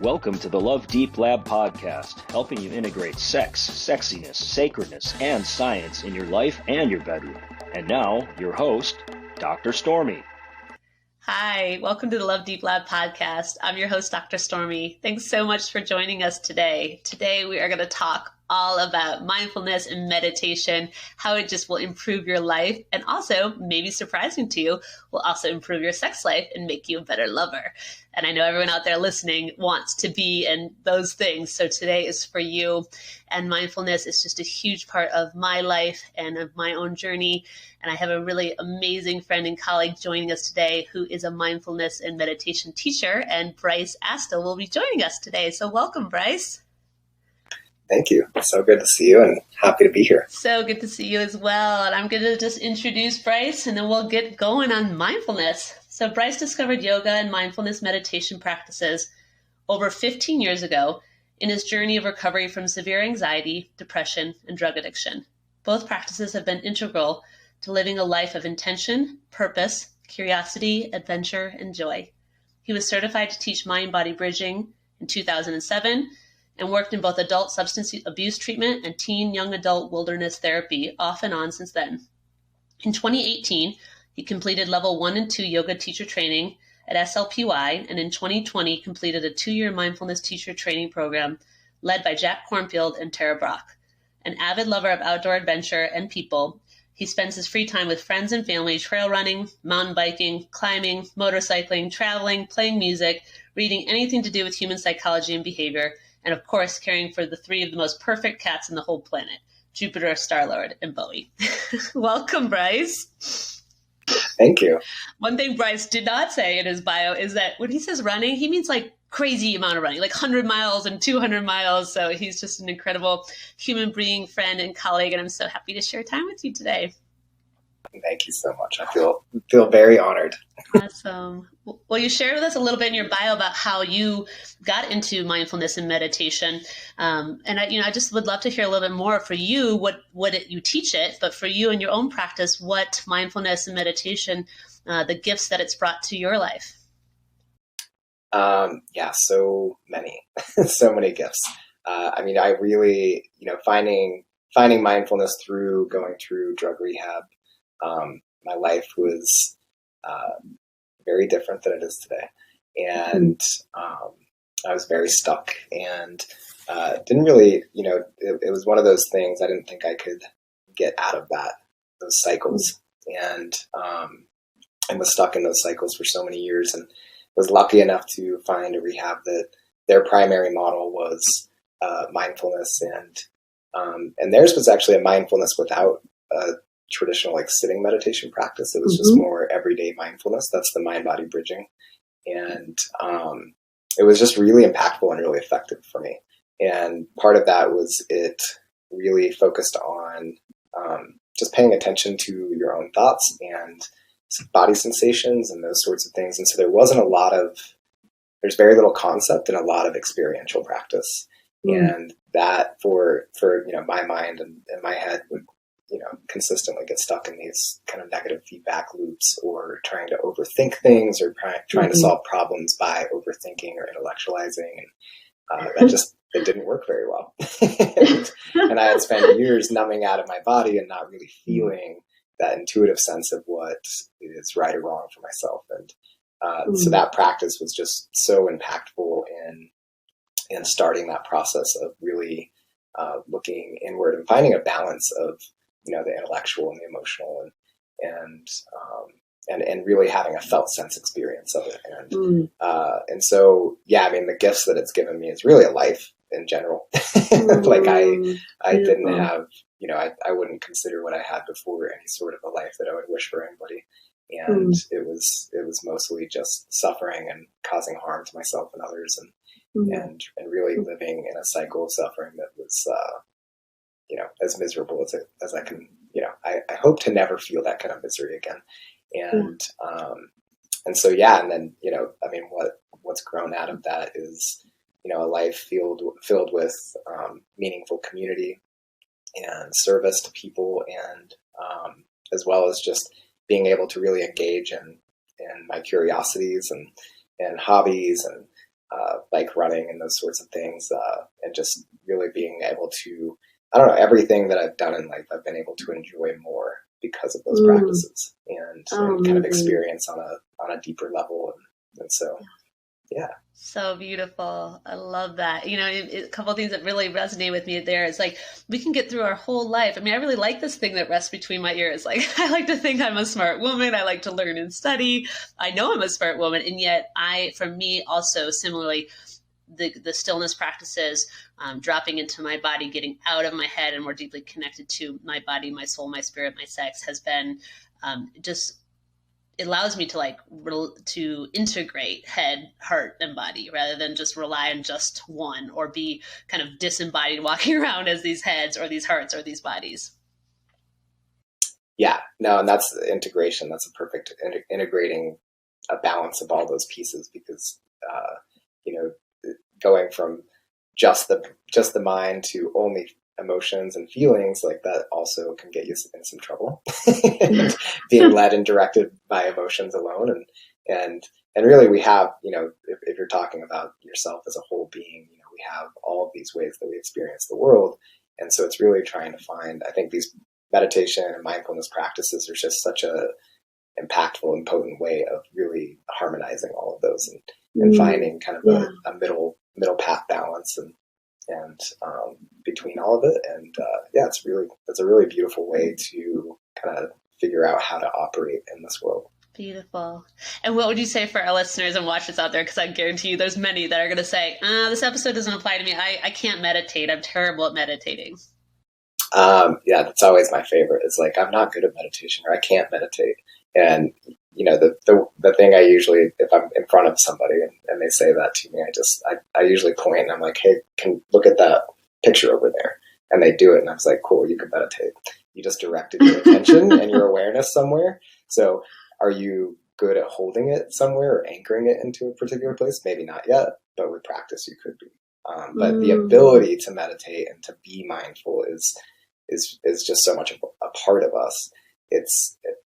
Welcome to the Love Deep Lab podcast, helping you integrate sex, sexiness, sacredness, and science in your life and your bedroom. And now, your host, Dr. Stormy. Hi, welcome to the Love Deep Lab podcast. I'm your host, Dr. Stormy. Thanks so much for joining us today. Today, we are going to talk all about mindfulness and meditation, how it just will improve your life, and also, maybe surprising to you, will also improve your sex life and make you a better lover. And I know everyone out there listening wants to be in those things. So today is for you. And mindfulness is just a huge part of my life and of my own journey. And I have a really amazing friend and colleague joining us today who is a mindfulness and meditation teacher. And Bryce Astill will be joining us today. So welcome, Bryce. Thank you. It's so good to see you and happy to be here. So good to see you as well. And I'm going to just introduce Bryce and then we'll get going on mindfulness. So Bryce discovered yoga and mindfulness meditation practices over 15 years ago in his journey of recovery from severe anxiety, depression, and drug addiction. Both practices have been integral to living a life of intention, purpose, curiosity, adventure, and joy. He was certified to teach mind-body bridging in 2007 and worked in both adult substance abuse treatment and teen young adult wilderness therapy off and on since then. In 2018, he completed level 1 and 2 yoga teacher training at SLPY, and in 2020 completed a 2-year mindfulness teacher training program led by Kornfield and Brach. An avid lover of outdoor adventure and people, he spends his free time with friends and family trail running, mountain biking, climbing, motorcycling, traveling, playing music, reading anything to do with human psychology and behavior, and of course caring for the 3 of the most perfect cats on the whole planet, Juniper, Starlord, and Bowie. Welcome, Bryce. Thank you. One thing Bryce did not say in his bio is that when he says running, he means like crazy amount of running, like 100 miles and 200 miles. So he's just an incredible human being, friend, and colleague. And I'm so happy to share time with you today. Thank you so much. I feel very honored. Awesome. Well, you shared with us a little bit in your bio about how you got into mindfulness and meditation. And I just would love to hear a little bit more for you, you teach it, but for you in your own practice, what mindfulness and meditation, the gifts that it's brought to your life. So many, so many gifts. I really, finding mindfulness through going through drug rehab. My life was very different than it is today. And I was very stuck and didn't really, it was one of those things I didn't think I could get out of those cycles. And was stuck in those cycles for so many years and was lucky enough to find a rehab that their primary model was mindfulness. And theirs was actually a mindfulness without a traditional sitting meditation practice. It was just more everyday mindfulness. That's the mind-body bridging. And it was just really impactful and really effective for me. And part of that was it really focused on just paying attention to your own thoughts and body sensations and those sorts of things. And so there's very little concept and a lot of experiential practice. And that for my mind and my head would consistently get stuck in these kind of negative feedback loops or trying to overthink things or trying to solve problems by overthinking or intellectualizing. And it didn't work very well. and I had spent years numbing out of my body and not really feeling that intuitive sense of what is right or wrong for myself. And so that practice was just so impactful in starting that process of really looking inward and finding a balance of the intellectual and the emotional and really having a felt sense experience of it. And so, the gifts that it's given me is really a life in general. I didn't have, I wouldn't consider what I had before any sort of a life that I would wish for anybody. And it was mostly just suffering and causing harm to myself and others and really living in a cycle of suffering that was, as miserable as I can, I hope to never feel that kind of misery again. And so, and then, what's grown out of that is, a life filled with meaningful community and service to people and as well as just being able to really engage in my curiosities and hobbies and bike running and those sorts of things, and just really being able to, I don't know, everything that I've done in life, I've been able to enjoy more because of those practices and kind of experience on a deeper level. And so, yeah. So beautiful. I love that. A couple of things that really resonate with me there is like, we can get through our whole life. I mean, I really like this thing that rests between my ears. Like, I like to think I'm a smart woman. I like to learn and study. I know I'm a smart woman. And yet for me also similarly, the stillness practices, dropping into my body, getting out of my head and more deeply connected to my body, my soul, my spirit, my sex has been it allows me to to integrate head, heart, and body rather than just rely on just one or be kind of disembodied walking around as these heads or these hearts or these bodies. Yeah, no, and that's the integration. That's a perfect integrating a balance of all those pieces because, going from just the mind to only emotions and feelings, like that also can get you in some trouble. Being led and directed by emotions alone, and really we have, if you're talking about yourself as a whole being, we have all of these ways that we experience the world, and so it's really trying to find. I think these meditation and mindfulness practices are just such a impactful and potent way of really harmonizing all of those and finding kind of a middle path balance and between all of it. And it's a really beautiful way to kind of figure out how to operate in this world. Beautiful. And what would you say for our listeners and watchers out there? Because I guarantee you there's many that are going to say, this episode doesn't apply to me. I can't meditate. I'm terrible at meditating. That's always my favorite. It's like, I'm not good at meditation or I can't meditate. And, the thing I usually, if I'm in front of somebody and they say that to me, I usually point and I'm like, hey, can look at that picture over there. And they do it. And I was like, cool, you can meditate. You just directed your attention and your awareness somewhere. So are you good at holding it somewhere or anchoring it into a particular place? Maybe not yet, but with practice you could be. But the ability to meditate and to be mindful is just so much a part of us.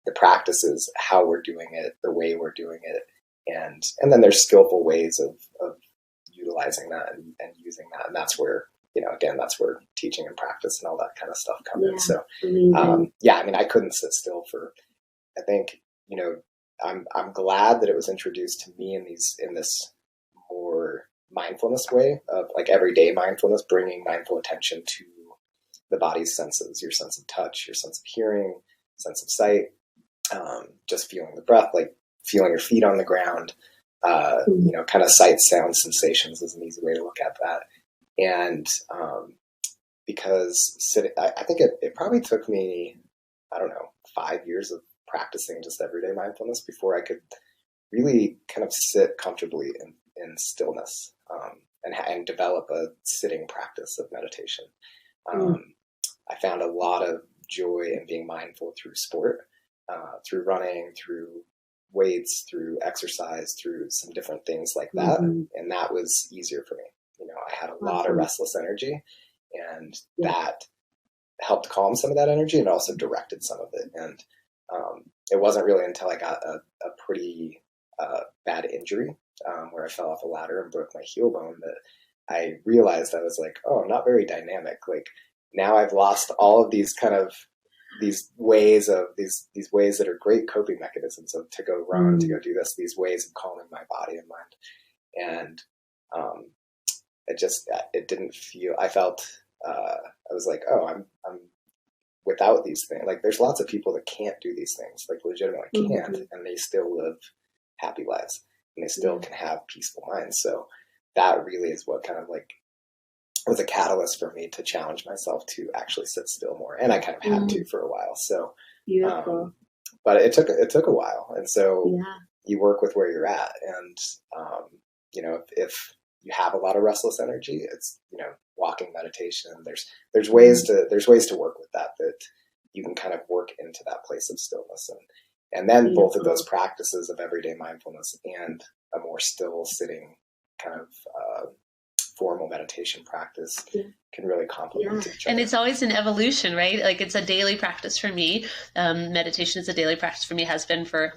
The practice is how we're doing it, the way we're doing it. And then there's skillful ways of utilizing that and using that. And that's where, again, that's where teaching and practice and all that kind of stuff come in. So, I couldn't sit still I think, I'm glad that it was introduced to me in this more mindfulness way of like everyday mindfulness, bringing mindful attention to the body's senses, your sense of touch, your sense of hearing, sense of sight, just feeling the breath, like feeling your feet on the ground, kind of sight, sound, sensations is an easy way to look at that. And because I think it probably took me, 5 years of practicing just everyday mindfulness before I could really kind of sit comfortably in stillness and develop a sitting practice of meditation. I found a lot of joy in being mindful through sport, through running, through weights, through exercise, through some different things like that. And that was easier for me. I had a lot of restless energy and that helped calm some of that energy and also directed some of it. And it wasn't really until I got a pretty bad injury where I fell off a ladder and broke my heel bone that I realized I was like, oh, I'm not very dynamic. Like now I've lost all of these kind of these ways that are great coping mechanisms of to go run, to go do this, these ways of calming my body and mind. And it didn't feel, I felt, I was like, oh, I'm without these things. Like there's lots of people that can't do these things, like legitimately can't, and they still live happy lives and they still can have peaceful minds. So that really is what kind of like was a catalyst for me to challenge myself to actually sit still more. And I kind of had to for a while. So, but it took a while. And so you work with where you're at. And, if you have a lot of restless energy, it's, walking meditation, there's ways to work with that you can kind of work into that place of stillness. And then both of those practices of everyday mindfulness and a more still sitting kind of, formal meditation practice can really complement each other. And it's always an evolution, right? Like it's a daily practice for me. Meditation is a daily practice for me, has been for,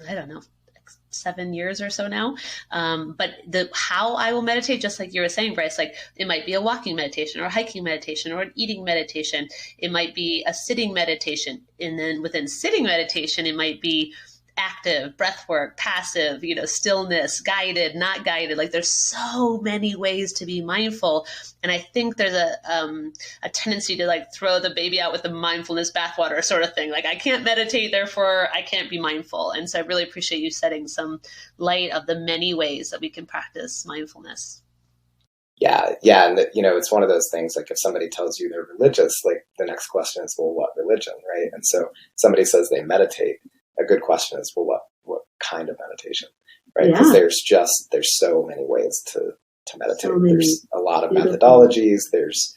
7 years or so now. But how I will meditate, just like you were saying, Bryce, like it might be a walking meditation or a hiking meditation or an eating meditation. It might be a sitting meditation. And then within sitting meditation, it might be active, breath work, passive, stillness, guided, not guided. Like there's so many ways to be mindful. And I think there's a tendency to like throw the baby out with the mindfulness bathwater sort of thing. Like I can't meditate, therefore I can't be mindful. And so I really appreciate you setting some light of the many ways that we can practice mindfulness. Yeah. And it's one of those things, like if somebody tells you they're religious, like the next question is, well, what religion, right? And so somebody says they meditate, a good question is, well, what kind of meditation, right? Because there's so many ways to meditate. There's a lot of methodologies. There's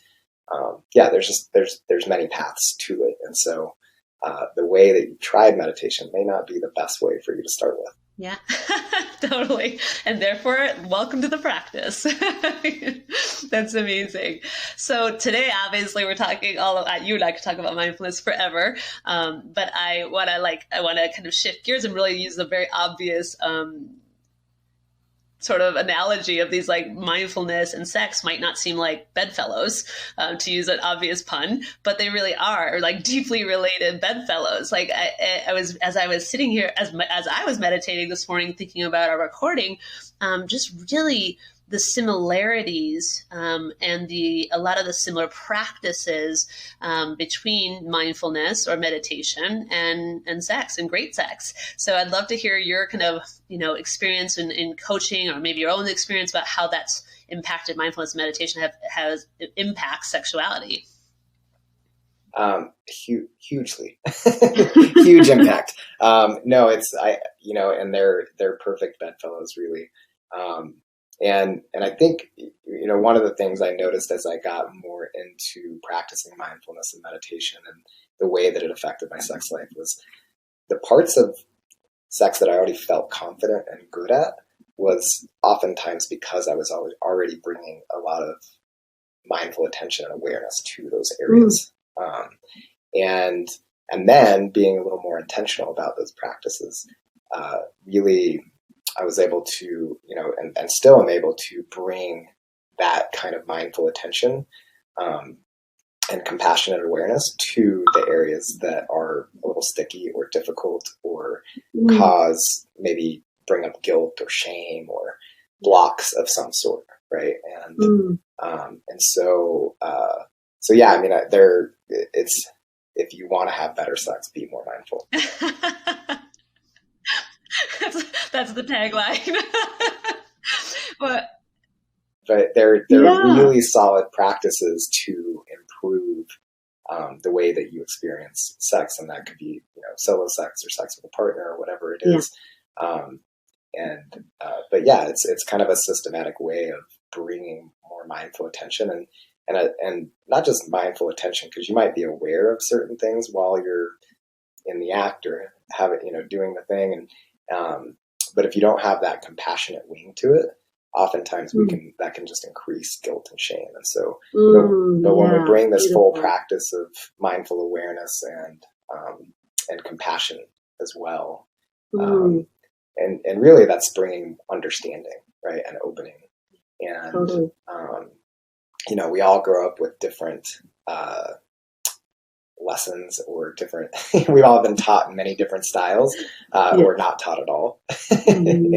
many paths to it. And so the way that you tried meditation may not be the best way for you to start with. Yeah, totally. And therefore, welcome to the practice. That's amazing. So today, obviously, we're talking you and I could talk about mindfulness forever. But I want to kind of shift gears and really use the very obvious sort of analogy of these, like mindfulness and sex might not seem like bedfellows, to use an obvious pun, but they really are like deeply related bedfellows. Like as I was sitting here, as I was meditating this morning, thinking about our recording, just really the similarities and a lot of the similar practices between mindfulness or meditation and sex and great sex. So I'd love to hear your kind of experience in coaching, or maybe your own experience about how that's impacted mindfulness and meditation has impacts sexuality. Hugely, huge impact. No, it's and they're perfect bedfellows, really. And I think, one of the things I noticed as I got more into practicing mindfulness and meditation and the way that it affected my sex life was the parts of sex that I already felt confident and good at was oftentimes because I was already bringing a lot of mindful attention and awareness to those areas. And then being a little more intentional about those practices, really, I was able to, and still am able to bring that kind of mindful attention and compassionate awareness to the areas that are a little sticky or difficult or maybe bring up guilt or shame or blocks of some sort, right? And so yeah, I mean, it's if you want to have better sex, be more mindful. That's the tagline. But they're really solid practices to improve the way that you experience sex, and that could be solo sex or sex with a partner or whatever it is. But yeah, it's kind of a systematic way of bringing more mindful attention and not just mindful attention, because you might be aware of certain things while you're in the act or have it doing the thing, and but if you don't have that compassionate wing to it, oftentimes that can just increase guilt and shame. And so, but when we bring this full practice of mindful awareness and compassion as well, and really that's bringing understanding, right, and opening. And we all grow up with different lessons or different. We've all been taught in many different styles, or not taught at all, and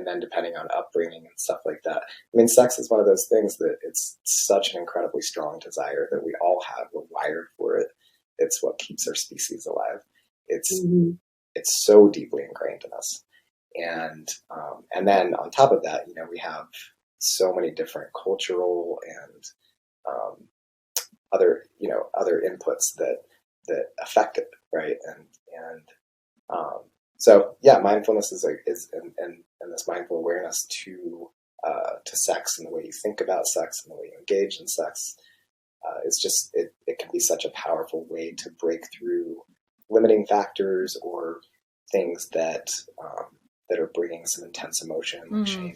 then depending on upbringing and stuff like that. I mean, sex is one of those things that it's such an incredibly strong desire that we all have. We're wired for it. It's what keeps our species alive. It's so deeply ingrained in us, and then on top of that, we have so many different cultural and other inputs that affect it, right? And so yeah, mindfulness is and this mindful awareness to sex and the way you think about sex and the way you engage in sex. It's just it can be such a powerful way to break through limiting factors or things that are bringing some intense emotion and shame.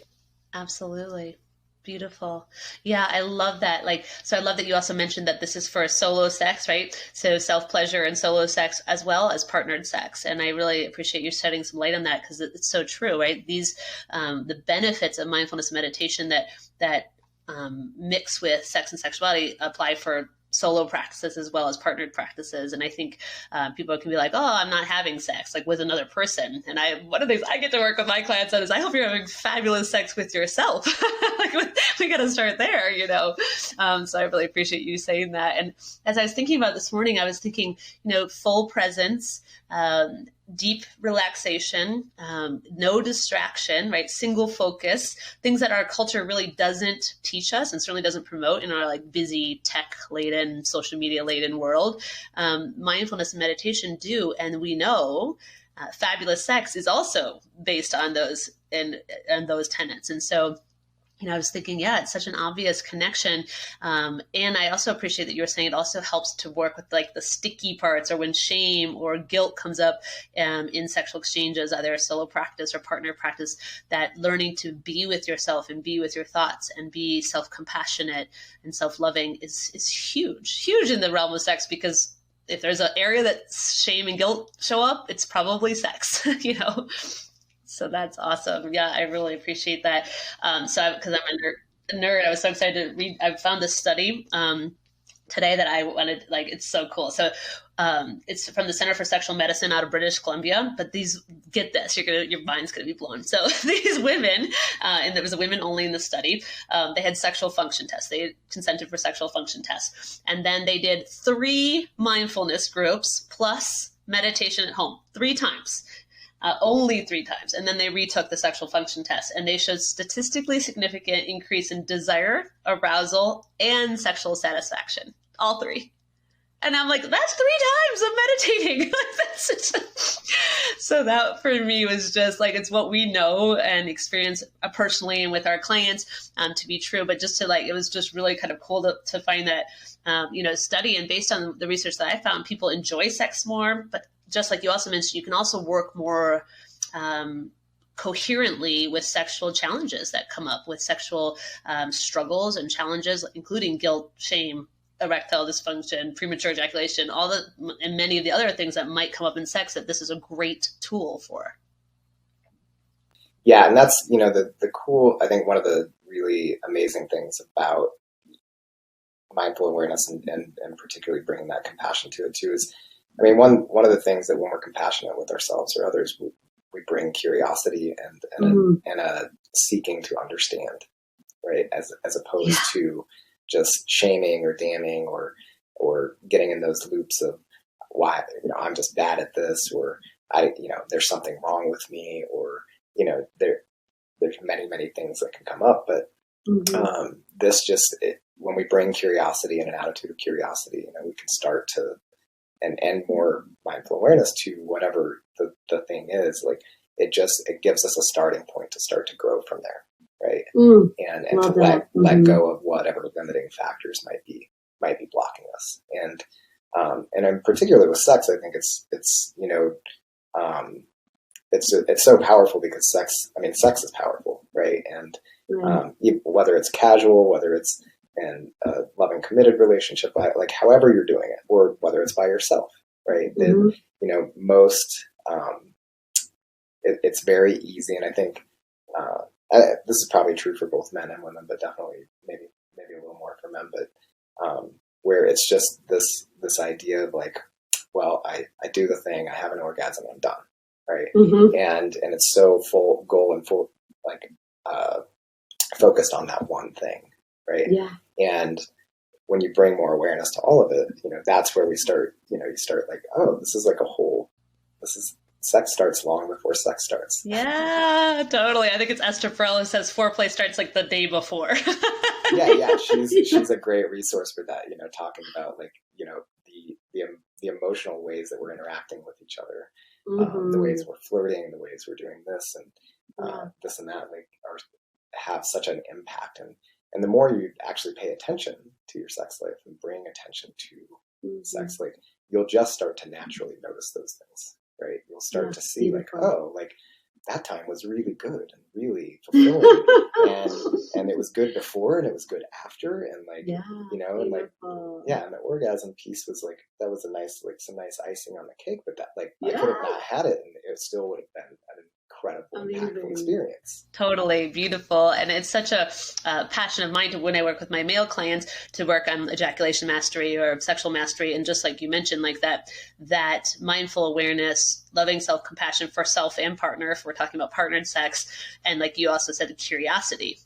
Absolutely. Beautiful. Yeah, I love that. So I love that you also mentioned that this is for solo sex, right? So self-pleasure and solo sex as well as partnered sex. And I really appreciate you shedding some light on that because it's so true, right? These, the benefits of mindfulness meditation that mix with sex and sexuality apply for solo practices as well as partnered practices. And I think people can be like, oh, I'm not having sex with another person. And one of the things I get to work with my clients on is I hope you're having fabulous sex with yourself. We got to start there, So I really appreciate you saying that. And as I was thinking about this morning, I was thinking, full presence, deep relaxation, no distraction, right? Single focus, things that our culture really doesn't teach us and certainly doesn't promote in our busy tech-laden, social media-laden world. Mindfulness and meditation do, and we know fabulous sex is also based on those and those tenets. And so I was thinking, it's such an obvious connection. And I also appreciate that you were saying it also helps to work with the sticky parts or when shame or guilt comes up in sexual exchanges, either a solo practice or partner practice, that learning to be with yourself and be with your thoughts and be self-compassionate and self-loving is huge in the realm of sex, because if there's an area that shame and guilt show up, it's probably sex, So that's awesome. Yeah, I really appreciate that. Because I'm a nerd, I was so excited to read. I found this study today that I wanted. It's so cool. So it's from the Center for Sexual Medicine out of British Columbia. But get this, your mind's gonna be blown. So these women, and there was a women only in the study. They had sexual function tests. They consented for sexual function tests, and then they did 3 mindfulness groups plus meditation at home 3 times. Only 3 times. And then they retook the sexual function test, and they showed statistically significant increase in desire, arousal, and sexual satisfaction. All 3. And I'm like, that's 3 times of meditating. So that for me was just it's what we know and experience personally and with our clients to be true. But just to it was just really kind of cool to find that, study. And based on the research that I found, people enjoy sex more, but just like you also mentioned, you can also work more coherently with sexual challenges that come up, with sexual struggles and challenges, including guilt, shame, erectile dysfunction, premature ejaculation, and many of the other things that might come up in sex, that this is a great tool for. Yeah, and that's, the cool, I think one of the really amazing things about mindful awareness and particularly bringing that compassion to it too is, one of the things that when we're compassionate with ourselves or others, we bring curiosity and a seeking to understand, right? As opposed to just shaming or damning or getting in those loops of why, I'm just bad at this, or there's something wrong with me, or, there's many things that can come up. But when we bring curiosity and an attitude of curiosity, we can start to and more mindful awareness to whatever the thing is, it gives us a starting point to start to grow from there, right? And to let go of whatever limiting factors might be blocking us. And in particular with sex, I think it's so powerful because sex is powerful, right? And whether it's casual, whether it's in a loving, committed relationship, however you're doing it, or whether it's by yourself, right? Most, it's very easy. And I think, this is probably true for both men and women, but definitely maybe a little more for men, but, where it's just this idea of I do the thing, I have an orgasm, I'm done. Right. And it's so full goal and full, focused on that one thing. Right. Yeah. And when you bring more awareness to all of it, that's where we start, you start oh, this is sex starts long before sex starts. Yeah, totally. I think it's Esther Perel who says foreplay starts the day before. Yeah. She's a great resource for that, talking about the emotional ways that we're interacting with each other, the ways we're flirting, the ways we're doing this and this and that, have such an impact. And the more you actually pay attention to your sex life and bring attention to sex life, you'll just start to naturally notice those things, right? You'll start to see that time was really good and really fulfilling. and it was good before and it was good after. And like, you know, and like, yeah, and the orgasm piece was like, that was a nice, like some nice icing on the cake, but that like, I could have not had it and it still would have been an incredible, impactful experience. Totally beautiful. And it's such a passion of mine when I work with my male clients to work on ejaculation mastery or sexual mastery. And just like you mentioned, like that mindful awareness, loving self-compassion for self and partner, if we're talking about partnered sex. And like you also said, curiosity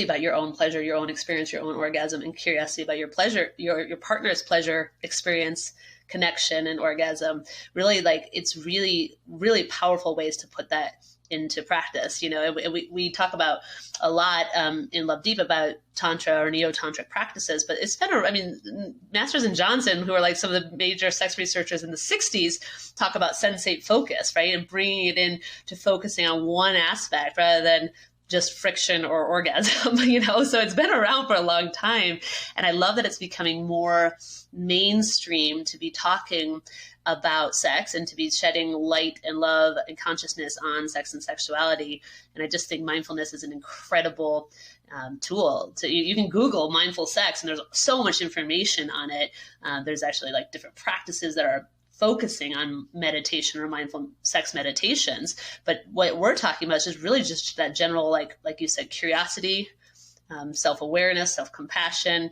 about your own pleasure, your own experience, your own orgasm, and curiosity about your pleasure, your partner's pleasure, experience, connection, and orgasm. Really, like, it's really, really powerful ways to put that into practice. You know, we talk about a lot in Love Deep about Tantra or neo-tantric practices, but it's been, Masters and Johnson, who are like some of the major sex researchers in the 60s, talk about sensate focus, right? And bringing it in to focusing on one aspect rather than just friction or orgasm, you know? So it's been around for a long time. And I love that it's becoming more mainstream to be talking about sex and to be shedding light and love and consciousness on sex and sexuality. And I just think mindfulness is an incredible tool. You can Google mindful sex and there's so much information on it. There's actually like different practices that are focusing on meditation or mindful sex meditations. But what we're talking about is just really just that general, like you said, curiosity, self-awareness, self-compassion,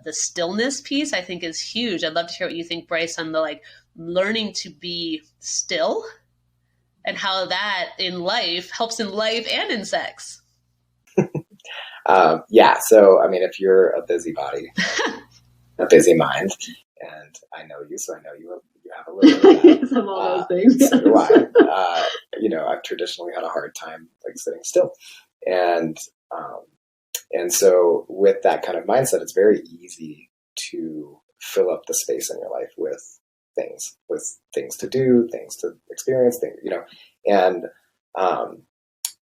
the stillness piece, I think is huge. I'd love to hear what you think, Bryce, on the like learning to be still and how that in life helps in life and in sex. Yeah. So, I mean, if you're a busybody, a busy mind, and I know you, so I know you have a little bit of that. Yes, I'm all those things. So do I. You know, I've traditionally had a hard time like sitting still. And so with that kind of mindset, it's very easy to fill up the space in your life with things to do, things to experience, things, you know, and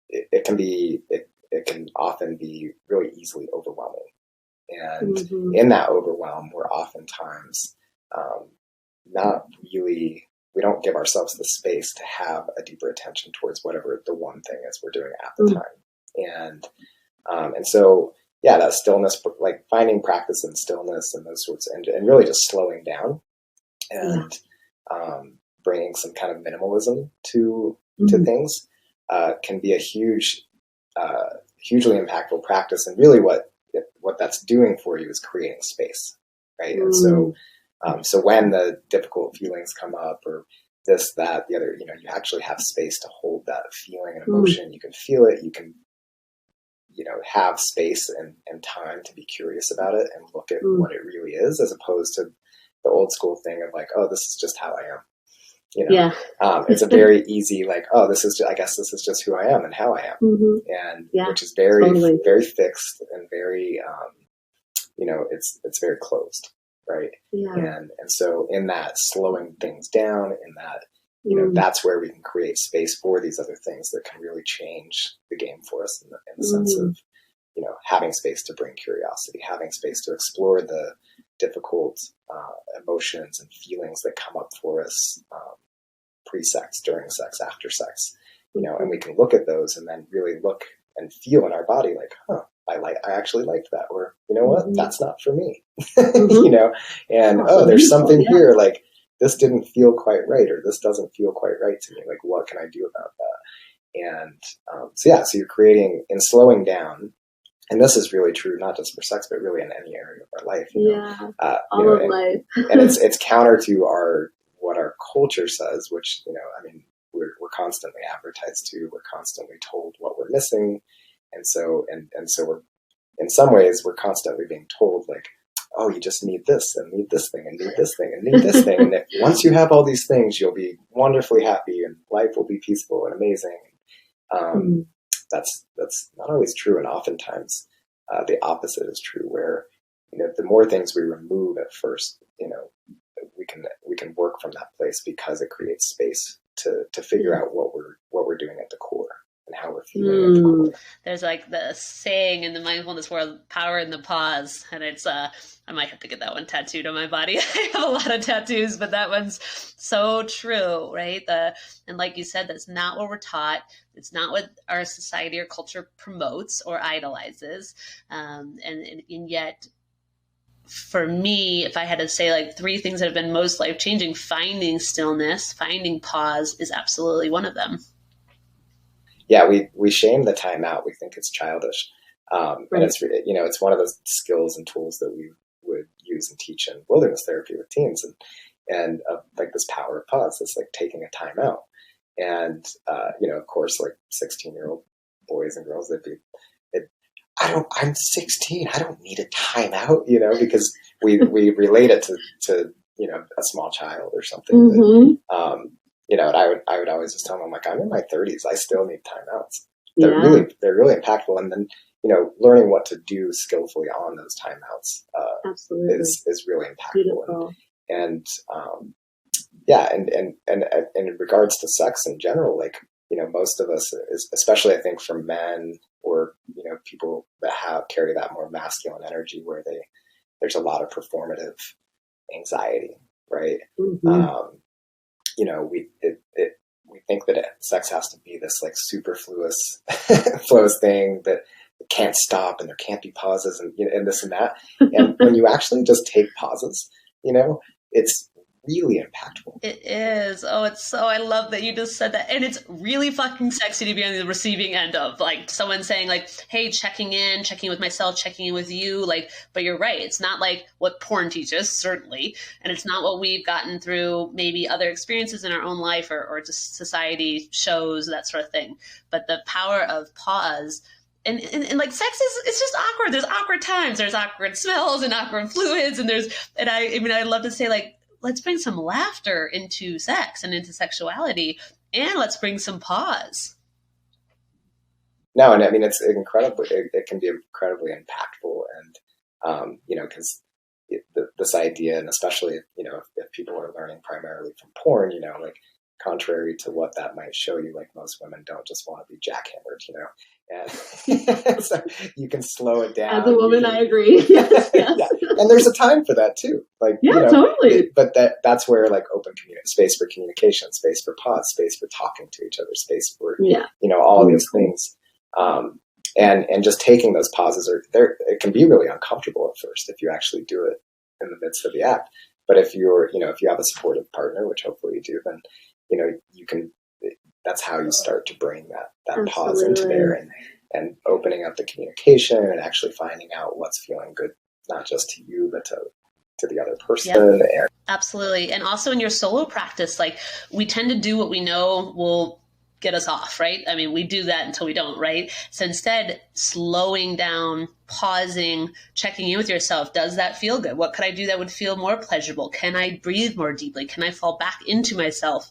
it can often be really easily overwhelming. And in that overwhelm, we're oftentimes we don't give ourselves the space to have a deeper attention towards whatever the one thing is we're doing at the time. And so, yeah, that stillness, like finding practice in stillness and those sorts, and really just slowing down and bringing some kind of minimalism to things can be a hugely impactful practice. And really what that's doing for you is creating space, right? And so when the difficult feelings come up or this, that, the other, you know, you actually have space to hold that feeling and emotion. You can feel it. You can, you know, have space and time to be curious about it and look at what it really is, as opposed to the old school thing of like, oh, this is just how I am. You know, it's a very easy, like, oh, I guess this is just who I am and how I am. And which is very, very fixed and very, you know, it's very closed. Right. And so in that slowing things down, in that, you know, that's where we can create space for these other things that can really change the game for us in the sense of, you know, having space to bring curiosity, having space to explore the difficult emotions and feelings that come up for us pre-sex, during sex, after sex, you know, and we can look at those and then really look and feel in our body like, I actually liked that, or, you know what, that's not for me, you know, and, there's something here, like, this didn't feel quite right, or this doesn't feel quite right to me. Like, what can I do about that? And, so you're creating and slowing down. And this is really true, not just for sex, but really in any area of our life. You know? All of life. And it's counter to what our culture says, which, you know, I mean, we're constantly advertised to, we're constantly told what we're missing. And so we're, in some ways, we're constantly being told like, oh, you just need this and need this thing and need this thing and need this thing. And if once you have all these things, you'll be wonderfully happy and life will be peaceful and amazing. That's not always true. And oftentimes the opposite is true, where, you know, the more things we remove at first, you know, we can work from that place because it creates space to figure out what we're doing at the core and how we're feeling it. There's like the saying in the mindfulness world, power in the pause. And it's, I might have to get that one tattooed on my body. I have a lot of tattoos, but that one's so true, right? And like you said, that's not what we're taught. It's not what our society or culture promotes or idolizes. And yet, for me, if I had to say like 3 things that have been most life-changing, finding stillness, finding pause is absolutely one of them. Yeah, we shame the time out. We think it's childish. And it's, it's one of those skills and tools that we would use and teach in wilderness therapy with teens. And like this power of pause, it's like taking a time out. And, of course, like 16-year-old boys and girls, I'm 16. I don't need a timeout, because we relate it to a small child or something. Mm-hmm. That, and I would always just tell them, I'm like, I'm in my 30s. I still need timeouts. They're really impactful. And then, learning what to do skillfully on those timeouts is really impactful. Beautiful. And in regards to sex in general, like, most of us, especially I think for men or, people that carry that more masculine energy where there's a lot of performative anxiety, right? Mm-hmm. We think that sex has to be this like superfluous flows thing that can't stop and there can't be pauses and this and that. And when you actually just take pauses, it's really impactful. It is. Oh, I love that you just said that. And it's really fucking sexy to be on the receiving end of like someone saying like, hey, checking in with myself, checking in with you. Like, but you're right. It's not like what porn teaches, certainly. And it's not what we've gotten through maybe other experiences in our own life or just society shows, that sort of thing. But the power of pause and like sex it's just awkward. There's awkward times. There's awkward smells and awkward fluids. And I love to say like, let's bring some laughter into sex and into sexuality, and let's bring some pause. No, and I mean, it's incredibly, it can be incredibly impactful. And, because this idea, and especially, if people are learning primarily from porn, like contrary to what that might show you, like most women don't just want to be jackhammered, and so you can slow it down. As a woman, I agree. Yes. Yeah. And there's a time for that too. Like, totally. But that's where like space for communication, space for pause, space for talking to each other, space for, all of these things. And just taking those pauses it can be really uncomfortable at first if you actually do it in the midst of the act. But if if you have a supportive partner, which hopefully you do, then, you can, that's how you start to bring that pause into there and opening up the communication and actually finding out what's feeling good, not just to you, but to the other person. Yep. Absolutely. And also in your solo practice, like we tend to do what we know will get us off, right? I mean, we do that until we don't, right? So instead, slowing down, pausing, checking in with yourself. Does that feel good? What could I do that would feel more pleasurable? Can I breathe more deeply? Can I fall back into myself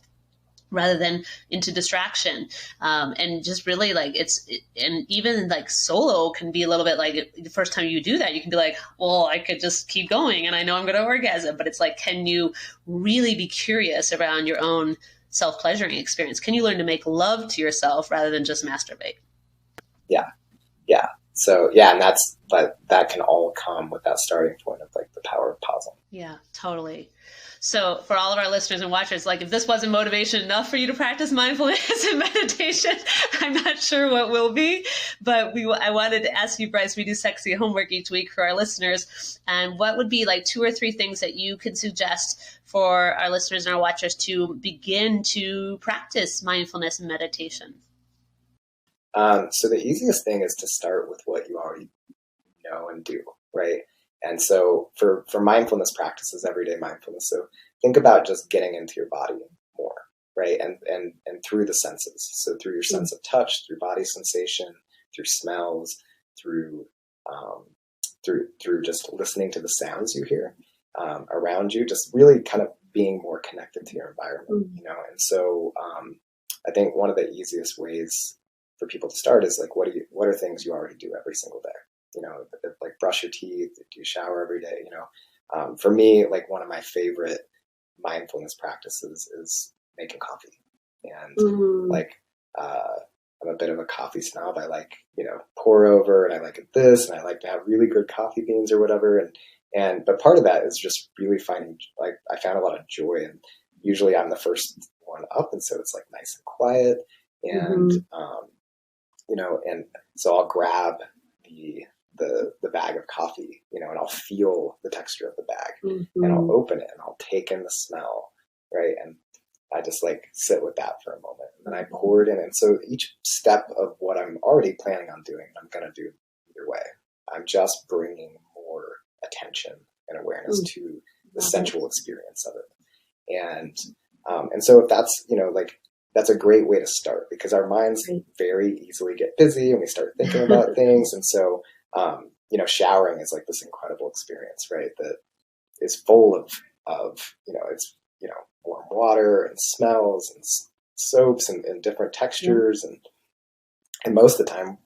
rather than into distraction? And just really like and even like solo can be a little bit like the first time you do that, you can be like, well, I could just keep going and I know I'm going to orgasm. But it's like, can you really be curious around your own self-pleasuring experience? Can you learn to make love to yourself rather than just masturbate? Yeah. So and that can all come with that starting point of like the power of pausing. Yeah, totally. So for all of our listeners and watchers, like if this wasn't motivation enough for you to practice mindfulness and meditation, I'm not sure what will be. But I wanted to ask you, Bryce, we do sexy homework each week for our listeners. And what would be like 2 or 3 things that you could suggest for our listeners and our watchers to begin to practice mindfulness and meditation? So the easiest thing is to start with what you already know and do, right? And so for mindfulness practices, everyday mindfulness, so think about just getting into your body more, right? And through the senses. So through your sense of touch, through body sensation, through smells, through just listening to the sounds you hear around you, just really kind of being more connected to your environment, And so I think one of the easiest ways for people to start is like, what are things you already do every single day? Like brush your teeth, do you shower every day? For me, like one of my favorite mindfulness practices is making coffee. And I'm a bit of a coffee snob. I like, pour over, and I like it this, and I like to have really good coffee beans or whatever. But part of that is just really finding, like, I found a lot of joy, and usually I'm the first one up. And so it's like nice and quiet. And, and so I'll grab the bag of coffee, and I'll feel the texture of the bag, and I'll open it, and I'll take in the smell. Right. And I just like sit with that for a moment, and then I pour it in. And so each step of what I'm already planning on doing, I'm going to do either way. I'm just bringing more attention and awareness to the sensual experience of it. And so if that's, that's a great way to start, because our minds very easily get busy and we start thinking about things. And so, showering is like this incredible experience, right? That is full of, it's, warm water and smells and soaps and different textures. And most of the time,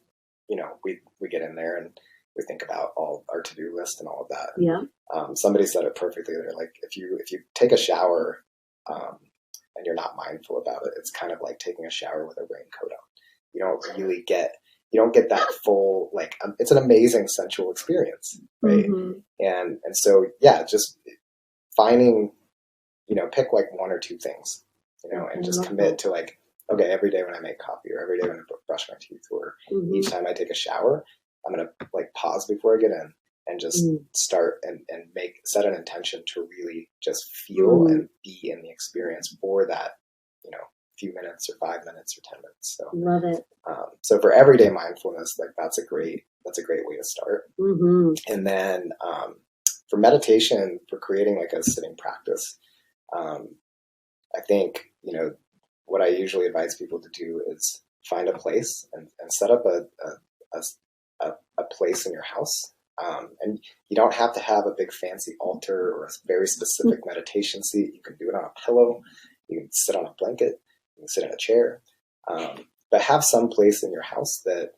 we get in there and we think about all our to-do list and all of that. Yeah. Somebody said it perfectly. They're like, if you take a shower, and you're not mindful about it, it's kind of like taking a shower with a raincoat on. You don't get that full, like, it's an amazing sensual experience, right? And so, just finding, pick like one or two things, and just commit to like, okay, every day when I make coffee, or every day when I brush my teeth, or each time I take a shower, I'm going to like pause before I get in and just start and set an intention to really just feel and be in the experience for that, few minutes or 5 minutes or 10 minutes. So love it. So for everyday mindfulness, like that's a great way to start. And then for meditation, for creating like a sitting practice, I think, what I usually advise people to do is find a place and set up a place in your house. And you don't have to have a big fancy altar or a very specific meditation seat. You can do it on a pillow. You can sit on a blanket. You can sit in a chair. But have some place in your house that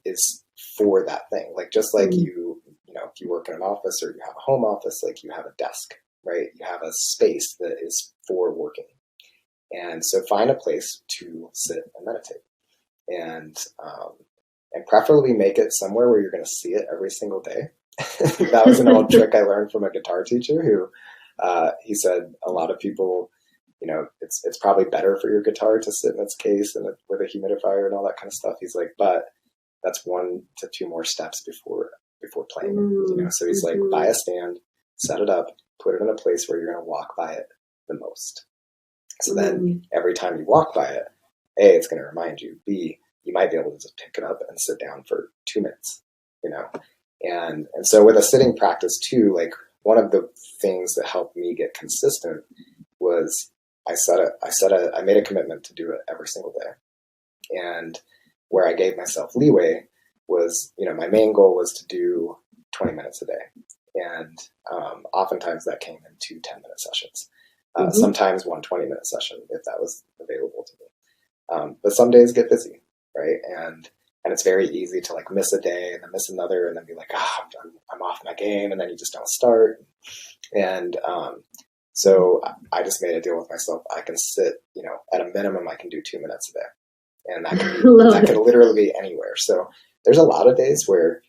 is for that thing. Like, just like if you work in an office or you have a home office, like you have a desk, right? You have a space that is for working. And so find a place to sit and meditate. And preferably make it somewhere where you're going to see it every single day. That was an old trick I learned from a guitar teacher who, he said a lot of people, it's probably better for your guitar to sit in its case and with a humidifier and all that kind of stuff. He's like, but that's 1 to 2 more steps before playing. So he's like, buy a stand, set it up, put it in a place where you're going to walk by it the most. So then every time you walk by it, A, it's going to remind you. B, you might be able to just pick it up and sit down for 2 minutes, And so with a sitting practice too, like one of the things that helped me get consistent was I made a commitment to do it every single day. And where I gave myself leeway was, my main goal was to do 20 minutes a day. And oftentimes that came in 2 10-minute sessions. Sometimes 1 20-minute session if that was available to me. But some days get busy, right? And it's very easy to like miss a day and then miss another and then be like, I'm off my game, and then you just don't start. And so I just made a deal with myself. I can sit, at a minimum, I can do 2 minutes a day, and that can literally be anywhere. So there's a lot of days where,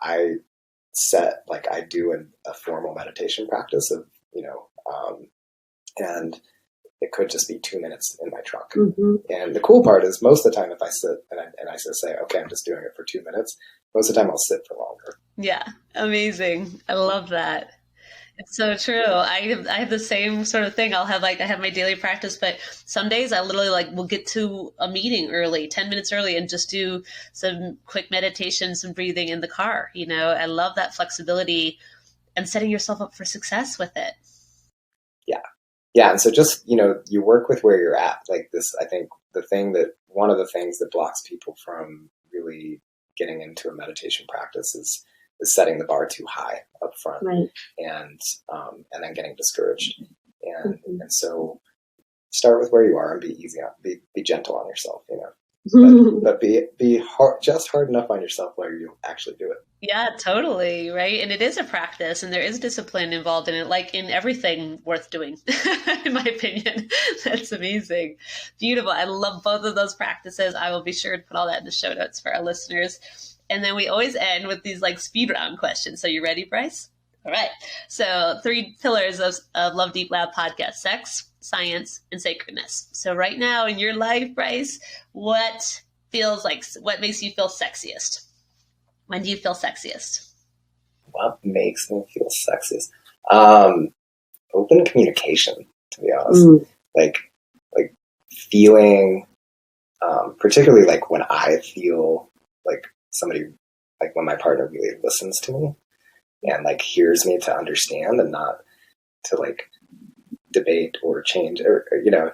I set, like I do a formal meditation practice of, and it could just be 2 minutes in my truck. And the cool part is most of the time, if I sit and I just say, okay, I'm just doing it for 2 minutes, most of the time I'll sit for longer. Yeah. Amazing. I love that. It's so true. I have the same sort of thing. I have my daily practice, but some days I literally will get to a meeting early, 10 minutes early, and just do some quick meditation, some breathing in the car. I love that flexibility and setting yourself up for success with it. Yeah. And so just, you work with where you're at. Like this, I think one of the things that blocks people from really getting into a meditation practice is setting the bar too high up front, right. and then getting discouraged. And so start with where you are and be easy be gentle on yourself, but be hard, just hard enough on yourself where you actually do it. Yeah, totally. Right. And it is a practice and there is discipline involved in it, like in everything worth doing, in my opinion. That's amazing. Beautiful. I love both of those practices. I will be sure to put all that in the show notes for our listeners. And then we always end with these like speed round questions. So you ready, Bryce? All right. So 3 pillars of Love Deep Lab podcast: sex, science, and sacredness. So right now in your life, Bryce, what makes you feel sexiest? When do you feel sexiest? What makes me feel sexiest? Open communication, to be honest. Like feeling, particularly like when I feel like somebody, like when my partner really listens to me and like hears me to understand and not to like debate or change or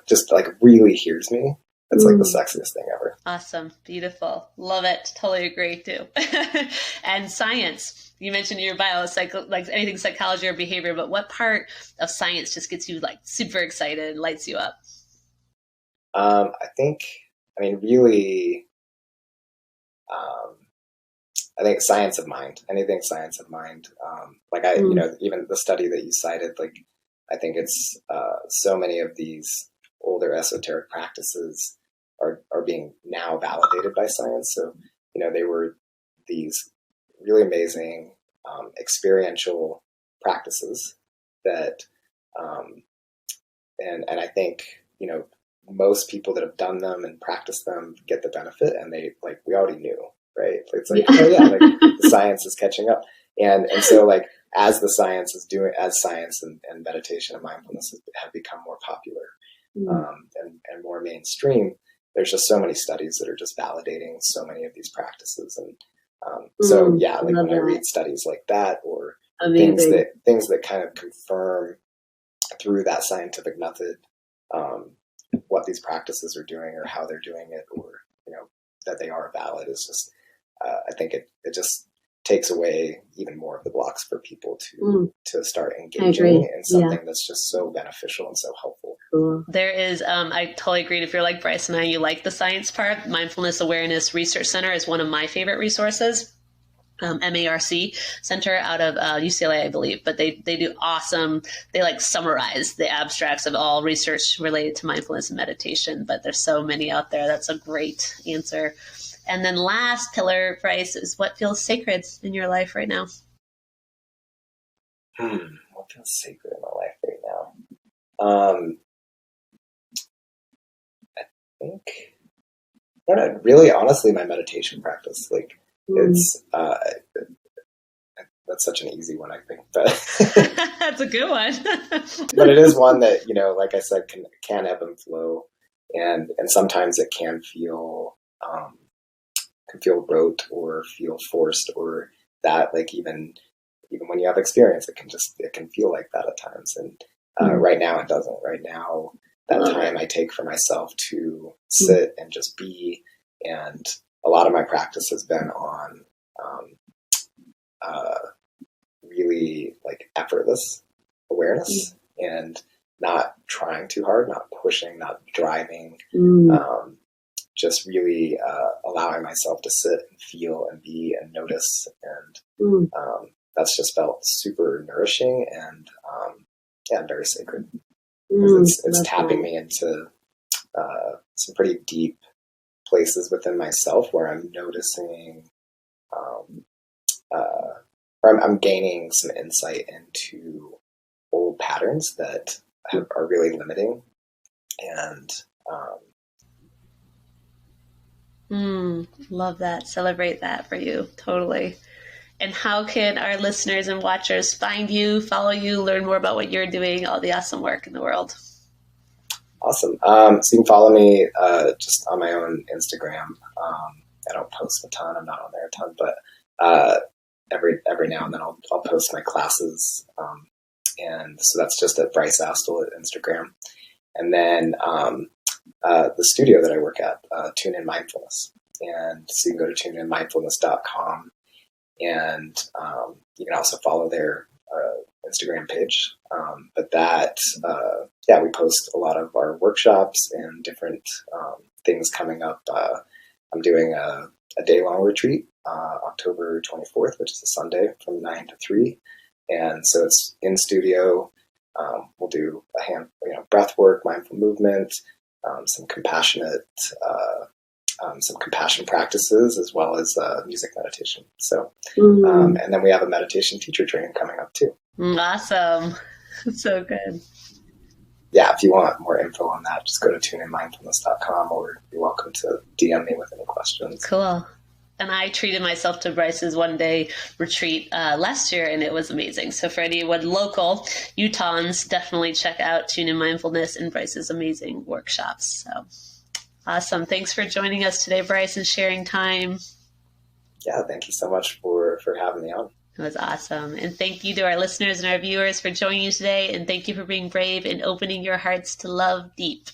just like really hears me. It's like the sexiest thing ever. Awesome. Beautiful. Love it. Totally agree too. And science. You mentioned your like anything psychology or behavior, but what part of science just gets you like super excited and lights you up? Really, I think science of mind, anything science of mind. Even the study that you cited, like, I think it's so many of these older esoteric practices are being now validated by science. So, they were these really amazing experiential practices that, and I think, most people that have done them and practiced them get the benefit, and we already knew, right? It's like, oh yeah, like the science is catching up. And so like, as science and meditation and mindfulness have become more popular, and more mainstream, there's just so many studies that are just validating so many of these practices. And when I read studies like that, or things that kind of confirm through that scientific method what these practices are doing or how they're doing it, or that they are valid, is just I think it just takes away even more of the blocks for people to start engaging in something that's just so beneficial and so helpful. Cool. There is, I totally agree. If you're like Bryce and I, you like the science part, Mindfulness Awareness Research Center is one of my favorite resources. MARC Center out of UCLA, I believe, but they do awesome. They like summarize the abstracts of all research related to mindfulness and meditation, but there's so many out there. That's a great answer. And then last pillar, Bryce, is what feels sacred in your life right now? What feels sacred in my life right now? I think, I don't know, really, honestly, my meditation practice, like, it's that's such an easy one, I think, but that's a good one. But it is one that, like I said, can ebb and flow, and sometimes it can feel rote or feel forced, or that, like, even when you have experience, it can feel like that at times. And right now it doesn't. Right now, that time I take for myself to sit and just be, and a lot of my practice has been on really like effortless awareness, and not trying too hard, not pushing, not driving, just really allowing myself to sit and feel and be and notice. And that's just felt super nourishing and very sacred. Because it's tapping me into some pretty deep places within myself where I'm noticing, or I'm gaining some insight into old patterns that are really limiting. And love that. Celebrate that for you. Totally. And how can our listeners and watchers find you, follow you, learn more about what you're doing, all the awesome work in the world? Awesome. So you can follow me just on my own Instagram. I don't post a ton. I'm not on there a ton, but every now and then I'll post my classes. And so that's just at Bryce Astill at Instagram. And then the studio that I work at, Tune In Mindfulness. And so you can go to tuneinmindfulness.com, and you can also follow their Instagram page. But that, we post a lot of our workshops and different things coming up. I'm doing a day-long retreat October 24th, which is a Sunday, from 9 to 3. And so it's in studio. We'll do breath work, mindful movement, some compassion practices, as well as music meditation. So, and then we have a meditation teacher training coming up too. Awesome. So good. Yeah, if you want more info on that, just go to tuneinmindfulness.com, or you're welcome to DM me with any questions. Cool. And I treated myself to Bryce's one-day retreat last year, and it was amazing. So for anyone local, Utahns, definitely check out Tune in Mindfulness and Bryce's amazing workshops. So awesome. Thanks for joining us today, Bryce, and sharing time. Yeah, thank you so much for having me on. It was awesome. And thank you to our listeners and our viewers for joining you today. And thank you for being brave and opening your hearts to love deep.